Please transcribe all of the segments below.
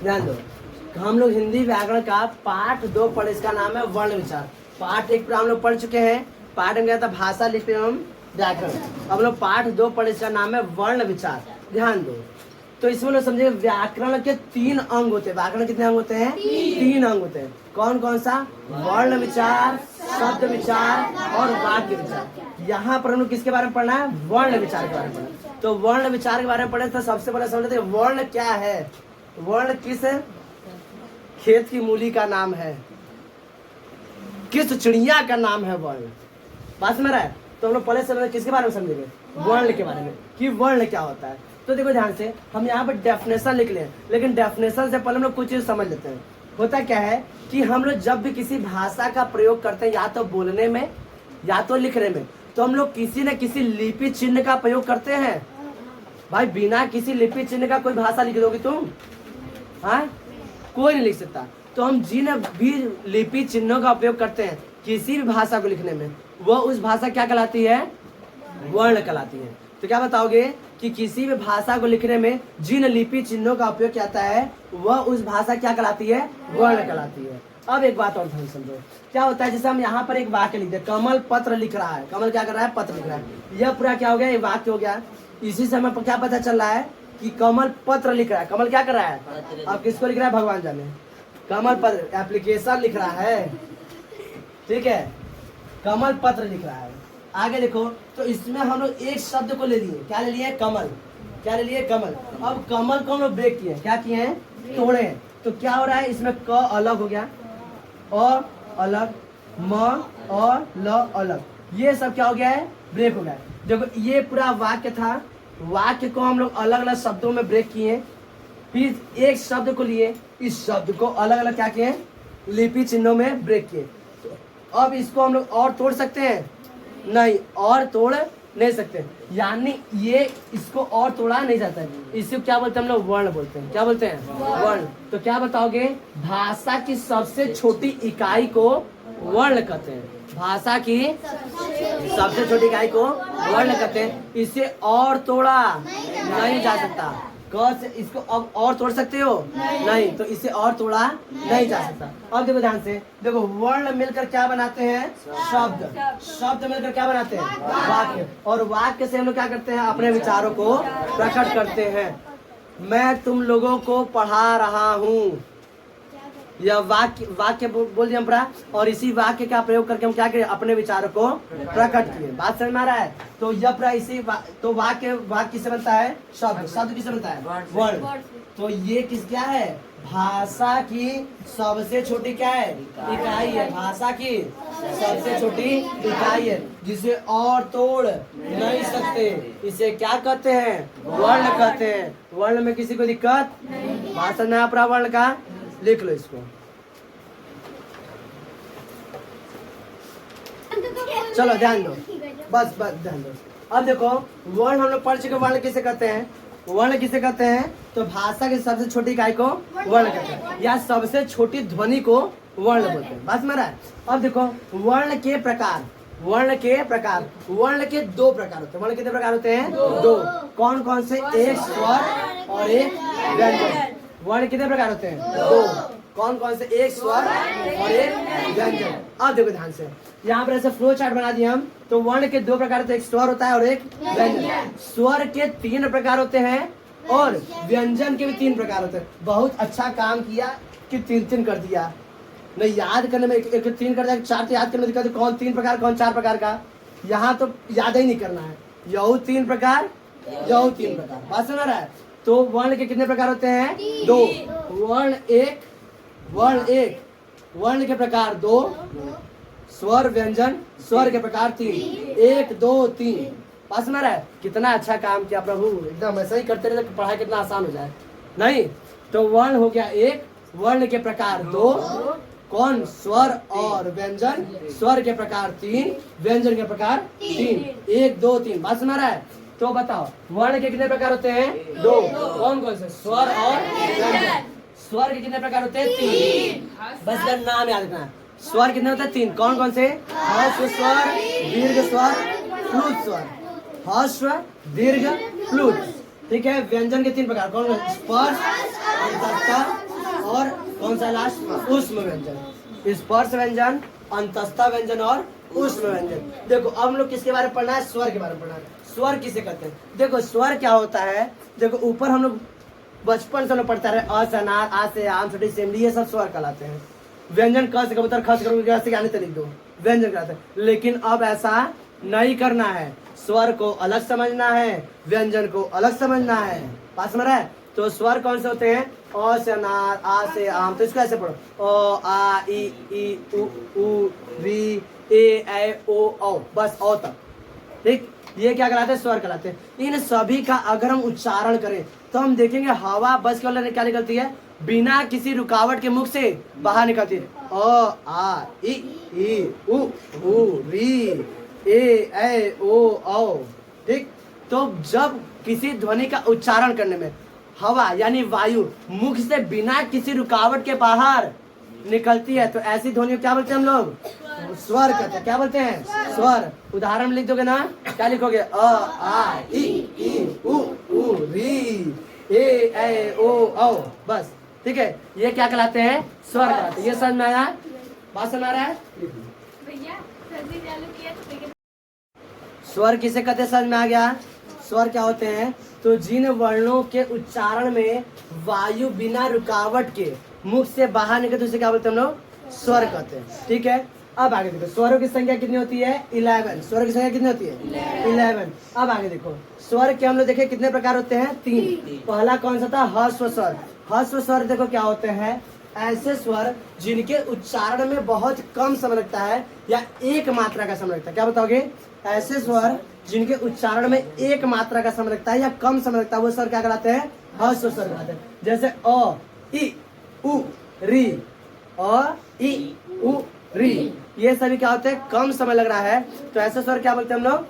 ध्यान दो, हम लोग हिंदी व्याकरण का पाठ 2 पढ़े, इसका नाम है वर्ण विचार। पाठ 1 पर हम लोग पढ़ चुके हैं, पाठ में क्या था, भाषा, लिपि एवं व्याकरण। अब हम लोग पाठ 2 पढ़े, इसका नाम है वर्ण विचार। ध्यान दो, तो इसमें लोग समझे व्याकरण के 3 अंग होते हैं। व्याकरण कितने अंग होते हैं? 3 अंग होते हैं। कौन कौन सा? वर्ण विचार, शब्द विचार और वाक्य विचार। यहाँ पर हम लोग किसके बारे में पढ़ना है? वर्ण विचार के बारे में पढ़ना। तो वर्ण विचार के बारे में पढ़े तो सबसे पहले समझते हैं वर्ण क्या है। वर्ण किस खेत की मूली का नाम है, किस चिड़िया का नाम है वर्ण। बात समझ रहा है? तो हम लोग पहले समझ किसके बारे में समझेंगे? वर्ण के बारे में, कि वर्ण क्या होता है। तो देखो ध्यान से, हम यहाँ पर डेफिनेशन लिख लें, लेकिन डेफिनेशन से पहले हम लोग कुछ चीज समझ लेते हैं। होता क्या है कि हम लोग जब भी किसी भाषा का प्रयोग करते हैं, या तो बोलने में या तो लिखने में, तो हम लोग किसी न किसी लिपि चिन्ह का प्रयोग करते हैं। भाई बिना किसी लिपि चिन्ह का कोई भाषा लिख दोगे तुम? हाँ, कोई नहीं लिख सकता। तो हम जिन भी लिपि चिन्हों का उपयोग करते हैं किसी भी भाषा को लिखने में, वह उस भाषा क्या कहलाती है? वर्ण कहलाती है। तो क्या बताओगे कि किसी भी भाषा को लिखने में जिन लिपि चिन्हों का उपयोग किया जाता है, वह उस भाषा क्या कहलाती है? वर्ण कहलाती है। अब एक बात और ध्यान समझो, क्या होता है, जैसे हम यहाँ पर एक वाक्य लिख दे, कमल पत्र लिख रहा है। कमल क्या कर रहा है? पत्र लिख रहा है। यह पूरा क्या हो गया? ये वाक्य हो गया। इसी से हमें क्या पता चल रहा है कि कमल पत्र लिख रहा है। कमल क्या कर रहा है? अब किसको लिख रहा है? भगवान जाने। कमल पत्र एप्लीकेशन लिख रहा है, ठीक है, कमल पत्र लिख रहा है। आगे देखो, तो इसमें हम लोग एक शब्द को ले लिए, क्या ले लिए? कमल। क्या ले लिए? कमल। अब कमल को हम लोग ब्रेक किए, क्या किए हैं? तोड़े। तो क्या हो रहा है, इसमें क अलग हो गया, अ अलग, म और ल अलग, ये सब क्या हो गया है? ब्रेक हो गया है। देखो ये पूरा वाक्य था, वाक्य को हम लोग अलग अलग शब्दों में ब्रेक किए, फिर एक शब्द को लिए, इस शब्द को अलग अलग क्या किए? लिपि चिन्हों में ब्रेक किए। तो अब इसको हम लोग और तोड़ सकते हैं? नहीं, और तोड़ नहीं सकते। यानी ये इसको और तोड़ा नहीं जाता है। इसको क्या बोलते हैं हम लोग? वर्ण बोलते हैं। क्या बोलते हैं? वर्ण। तो क्या बताओगे? भाषा की सबसे छोटी इकाई को वर्ण कहते हैं। भाषा की सबसे छोटी इकाई को वर्ण कहते हैं। इसे और तोड़ा नहीं जा सकता। क से इसको अब और तोड़ सकते हो? नहीं, तो इसे और तोड़ा नहीं जा सकता। अब देखो ध्यान से, देखो वर्ण मिलकर क्या बनाते हैं? शब्द। शब्द मिलकर क्या बनाते हैं? वाक्य। और वाक्य से हम लोग क्या करते हैं? अपने विचारों को प्रकट करते हैं। मैं तुम लोगों को पढ़ा रहा हूँ, यह वाक्य बोल दिया पूरा, और इसी वाक्य का प्रयोग करके हम क्या करें? अपने विचारों को प्रकट किए। बात समझ में आ रहा है? तो यह पूरा इसी तो वाक्य किससे बनता है? शब्द। शब्द किससे बनता है? वर्ण। तो ये किस क्या है? भाषा की सबसे छोटी क्या है? इकाई है। भाषा की सबसे छोटी इकाई है, जिसे और तोड़ नहीं सकते। इसे क्या कहते हैं? वर्ण कहते हैं। वर्ण में किसी को दिक्कत? भाषा नया पूरा वर्ण का लिख लो इसको। चलो ध्यान दो, बस ध्यान दो। अब देखो, वर्ण हम लोग पढ़ चुके। वर्ण किसे कहते हैं? वर्ण किसे कहते हैं? तो भाषा की सबसे छोटी इकाई को वर्ण कहते हैं, या सबसे छोटी ध्वनि को वर्ण बोलते हैं। बस मेरा। अब देखो वर्ण के प्रकार। वर्ण के प्रकार, वर्ण के 2 प्रकार होते हैं। वर्ण कितने प्रकार होते हैं? 2। कौन कौन से? एक स्वर और एक व्यंजन। वर्ण कितने प्रकार होते हैं? 2। कौन कौन से? एक स्वर और एक व्यंजन। अब देखो ध्यान से, यहाँ पर ऐसे फ्लो चार्ट बना दिया हम। तो वर्ण के 2 प्रकार होते हैं, एक स्वर होता है और एक व्यंजन। स्वर के 3 प्रकार होते हैं और व्यंजन के भी 3 प्रकार होते हैं। बहुत अच्छा काम किया कि 3 कर दिया। नहीं याद करने में एक 3 कर दिया, 4 तो याद करने में दिक्कत, कौन 3 प्रकार कौन 4 प्रकार का, यहाँ तो याद ही नहीं करना है। यहू 3 प्रकार, यहू 3 प्रकार। बात समझ रहा है? तो वर्ण के कितने प्रकार होते हैं? 2। वर्ण एक, वर्ण के प्रकार 2, स्वर व्यंजन स्वर के प्रकार 3। 1 2 3। बात समझ रहा है? कितना अच्छा काम किया प्रभु, एकदम ऐसा ही करते रहे, पढ़ाई कितना आसान हो जाए। नहीं, तो वर्ण हो गया 1, वर्ण के प्रकार 2, कौन? स्वर और व्यंजन, स्वर के प्रकार 3, व्यंजन के प्रकार 3। 1 2 3। बात समझ रहा है? तो बताओ वर्ण के कितने प्रकार होते हैं? 2। कौन कौन से? स्वर और व्यंजन। स्वर के कितने प्रकार होते हैं? 3। बस का नाम याद रखना। स्वर कितने होते हैं? 3। कौन कौन से? ह्रस्व स्वर, दीर्घ स्वर, प्लुत स्वर। ह्रस्व, दीर्घ, प्लुत। ठीक है। व्यंजन के 3 प्रकार कौन? स्पर्श, अंतस्थ कौन सा लास्ट? ऊष्म व्यंजन। स्पर्श व्यंजन, अंतस्थ व्यंजन और ऊष्म व्यंजन। देखो अब हम लोग किसके बारे में पढ़ना है? स्वर के बारे में पढ़ना है। स्वर किसे कहते हैं? देखो स्वर क्या होता है, देखो ऊपर हम लोग बचपन से लोग पढ़ता रहे, अ से अनार, आ से आम, छोटी से इमली, ये सब स्वर कहलाते हैं। व्यंजन क से कबूतर, ख से कबूतर, से आने लिख दो, व्यंजन कहलाते हैं। लेकिन अब ऐसा नहीं करना है, स्वर को अलग समझना है, व्यंजन को अलग समझना है। बात समझ रहा है? तो स्वर कौन से होते हैं? अ से अनार, आ से आम, तो इसको ऐसे पढ़ो, अ आ ई उ री ए ऐ ओ औ, बस औ तक। ठीक, ये क्या कहलाते हैं? स्वर कहलाते हैं। इन सभी का अगर हम उच्चारण करें तो हम देखेंगे हवा बस केवल क्या निकलती है? बिना किसी रुकावट के मुख से बाहर निकलती है। अ आ ई उ री ए ऐ ओ औ। ठीक, तो जब किसी ध्वनि का उच्चारण करने में हवा यानी वायु मुख से बिना किसी रुकावट के बाहर निकलती है तो ऐसी ध्वनि को क्या बोलते हैं हम लोग? स्वर कहते हैं। क्या बोलते हैं? स्वर। उदाहरण लिख दोगे ना, क्या लिखोगे? अ आ ई उ री ए ऐ ओ औ, बस। ठीक है, ये क्या कहलाते हैं? स्वर कहलाते हैं। ये समझ में आया? बात समझ आ रहा है? स्वर किसे कहते हैं? समझ में आ गया? स्वर क्या होते हैं? तो जिन वर्णों के उच्चारण में वायु बिना रुकावट के मुख से बाहर निकलते उसे क्या बोलते हैं हम लोग? स्वर कहते हैं। ठीक है, अब आगे देखो, स्वरों की संख्या कितनी होती है? 11। स्वरों की संख्या कितनी होती है? 11। अब आगे देखो, स्वर के हम लोग देखे कितने प्रकार होते हैं? 3। पहला कौन सा था? ह्रस्व स्वर। ह्रस्व स्वर देखो क्या होते हैं? ऐसे स्वर जिनके उच्चारण में बहुत कम समय लगता है या एक मात्रा का समय लगता है। क्या बताओगे? ऐसे स्वर जिनके उच्चारण में एक मात्रा का समय लगता है या कम समय लगता है वो स्वर क्या कहलाते हैं? ह्रस्व स्वर कहलाते हैं। जैसे अ ई उ री, अ ई उ री, ये सभी क्या होते हैं? कम समय लग रहा है तो ऐसे स्वर क्या बोलते हैं हम लोग?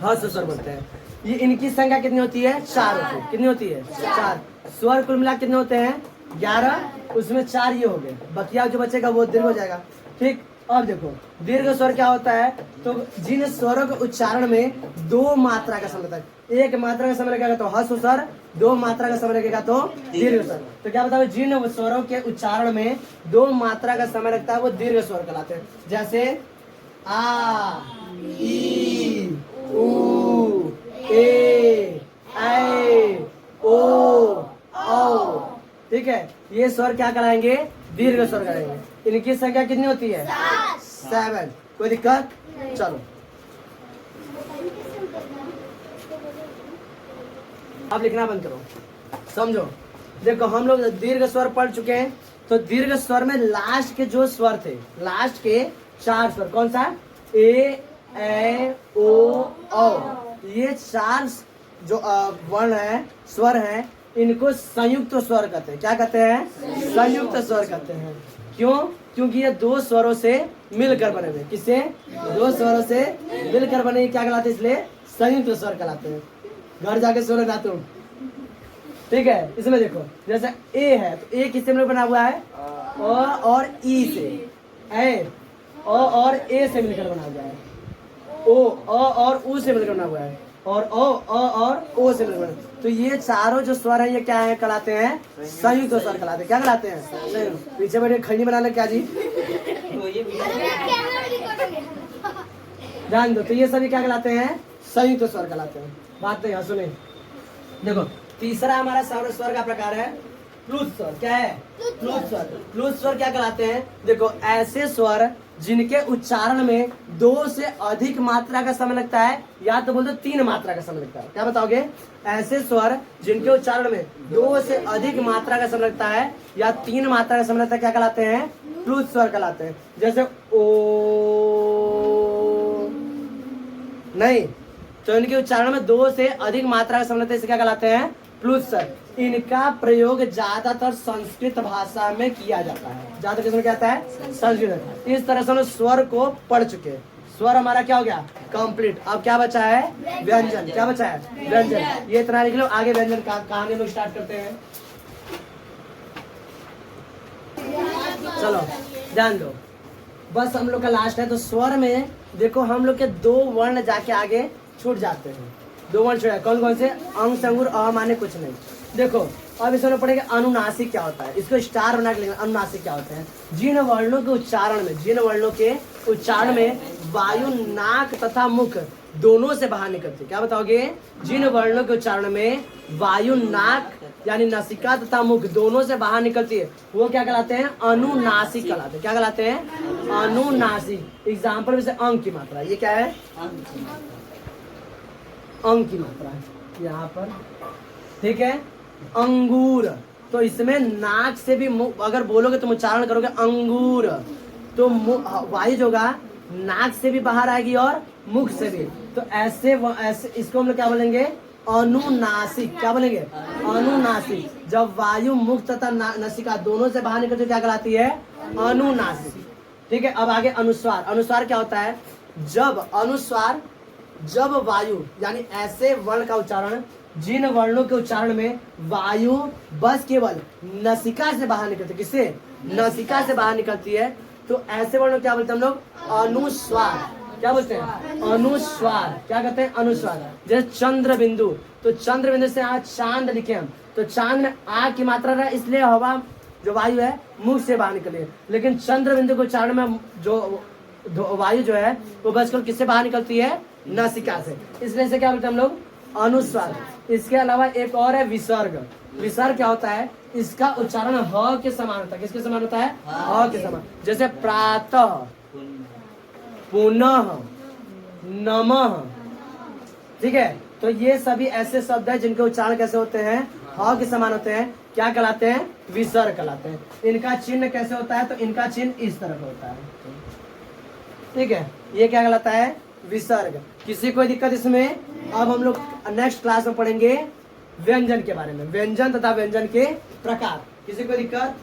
ह्रस्व स्वर बोलते हैं। ये इनकी संख्या कितनी होती है? 4 होती है। कितनी होती है? 4। स्वर कुल मिला कितने होते हैं? 11, उसमें 4 ये हो गए, बकिया जो बचेगा वो दीर्घ हो जाएगा। ठीक, अब देखो दीर्घ स्वर क्या होता है? तो जिन स्वरों के उच्चारण में 2 मात्रा का समय लगता है, एक मात्रा का समय लगेगा तो ह्रस्व स्वर, 2 मात्रा का समय लगेगा तो दीर्घ स्वर। तो क्या बताओ? जिन स्वरों के उच्चारण में 2 मात्रा का समय लगता है वो दीर्घ स्वर कहलाते हैं। जैसे आ ई उ ए ऐ ओ औ। ठीक है, ये स्वर क्या कराएंगे? दीर्घ स्वर कराएंगे। इनकी संख्या कितनी होती है? 7। कोई दिक्कत? चलो अब लिखना बंद करो, समझो। देखो हम लोग दीर्घ स्वर पढ़ चुके हैं, तो दीर्घ स्वर में लास्ट के जो स्वर थे, लास्ट के 4 स्वर कौन सा? ए ऐ ओ औ। ये 4 जो वर्ण है, स्वर है, इनको संयुक्त स्वर कहते हैं। क्या कहते हैं? संयुक्त स्वर कहते हैं। क्यों? क्योंकि ये 2 स्वरों से मिलकर बने हुए। किससे? 2 स्वरों से मिलकर बने, क्या कहलाते हैं? इसलिए संयुक्त स्वर कहलाते हैं। घर जाके स्वर गाते हो। ठीक है, इसमें देखो जैसे ए है तो ए किससे मिलकर बना हुआ है? अ और ई से। ऐ अ और ए से मिलकर बना हुआ है। ओ अ और उ से मिलकर बना हुआ है। और अ और ओ से मिलकर। तो ये चारों जो स्वर है ये क्या है? कहलाते हैं संयुक्त स्वर कहलाते हैं। क्या कहलाते हैं? संयुक्त। पीछे बैठे खैनी बना ले क्या जी? ध्यान दो, तो ये सभी क्या कहलाते हैं? संयुक्त स्वर कहलाते हैं। बात नहीं, सुने देखो, तीसरा हमारा स्वर का प्रकार है प्लुत स्वर। क्या है? प्लुत स्वर। प्लुत स्वर क्या कहलाते हैं? देखो ऐसे स्वर जिनके उच्चारण में 2 से अधिक मात्रा का समय लगता है या तो बोल दो 3 मात्रा का समय लगता है। क्या बताओगे? ऐसे स्वर जिनके उच्चारण में 2 से अधिक मात्रा का समय लगता है या 3 मात्रा का समय लगता है क्या कहलाते हैं? प्लुत स्वर कहलाते हैं। जैसे ओ नहीं, तो इनके उच्चारण में 2 से अधिक मात्रा का समय लगता है, इसे क्या कहलाते हैं? प्लुत स्वर। इनका प्रयोग ज्यादातर संस्कृत भाषा में किया जाता है। ज्यादातर किसमें क्या आता है? संस्कृत। इस तरह से हम स्वर को पढ़ चुके। स्वर हमारा क्या हो गया? कंप्लीट। अब क्या बचा है? व्यंजन। क्या बचा है? व्यंजन। ये इतना लिख लो, आगे व्यंजन का कहानी लोग स्टार्ट करते हैं। चलो ध्यान दो, बस हम लोग का लास्ट है। तो स्वर में देखो हम लोग के 2 वर्ण जाके आगे छूट जाते हैं। 2 वर्ण छूट। कौन कौन से? अंग संगुर अ माने कुछ नहीं। देखो अब इसमें पढ़ेंगे अनुनासिक क्या होता है, इसको स्टार बना के लिखेंगे। अनुनासिक क्या होते हैं? जिन वर्णों के उच्चारण में, जिन वर्णों के उच्चारण में वायु नाक तथा मुख दोनों से बाहर निकलती है। क्या बताओगे? जिन वर्णों के उच्चारण में वायु नाक यानी नासिका तथा मुख दोनों से बाहर निकलती है वो क्या कहलाते हैं? अनुनासिक कहलाते हैं। क्या कहलाते हैं? अनुनासिक। एग्जाम्पल में से अंक की मात्रा, ये क्या है? अंक की मात्रा है यहाँ पर, ठीक है। अंगूर, तो इसमें नाक से भी अगर बोलोगे तुम उच्चारण करोगे अंगूर, तो वायु जो होगा नाक से भी बाहर आएगी और मुख से भी। तो ऐसे इसको हम लोग क्या बोलेंगे? अनुनासिक। क्या बोलेंगे? अनुनासिक। जब वायु मुख तथा नासिका दोनों से बाहर निकलती है क्या कहलाती है? अनुनासिक। ठीक है। अब आगे अनुस्वार। अनुस्वार क्या होता है? जब वायु यानी ऐसे वर्ण का उच्चारण, जिन वर्णों के उच्चारण में वायु बस केवल नासिका से बाहर निकलती है, किससे? नासिका से बाहर निकलती है, तो ऐसे वर्णों क्या बोलते हैं हम लोग? अनुस्वार। क्या बोलते हैं? अनुस्वार। क्या कहते हैं? अनुस्वार। जैसे चंद्र बिंदु, तो चंद्र बिंदु से आज चांद लिखे हम, तो चांद में आ की मात्रा रहा, इसलिए हवा जो वायु है मुख से बाहर निकली है। लेकिन चंद्र बिंदु के उच्चारण में जो वायु जो है वो बसकर किससे बाहर निकलती है? नासिका से। इसलिए से क्या बोलते हैं हम लोग? अनुस्वार। इसके अलावा एक और है विसर्ग। विसर्ग क्या होता है? इसका उच्चारण ह के समान होता है। किसके समान होता है? ह के समान। जैसे प्रातः, पुनः, नमः, ठीक है। तो ये सभी ऐसे शब्द हैं जिनके उच्चारण कैसे होते हैं? ह के समान होते हैं। क्या कहलाते हैं? विसर्ग कहलाते हैं। इनका चिन्ह कैसे होता है? तो इनका चिन्ह इस तरह का होता है, ठीक है। ये क्या कहलाता है? विसर्ग। किसी कोई दिक्कत इसमें? अब हम लोग नेक्स्ट क्लास में पढ़ेंगे व्यंजन के बारे में, व्यंजन तथा व्यंजन के प्रकार। किसी को दिक्कत?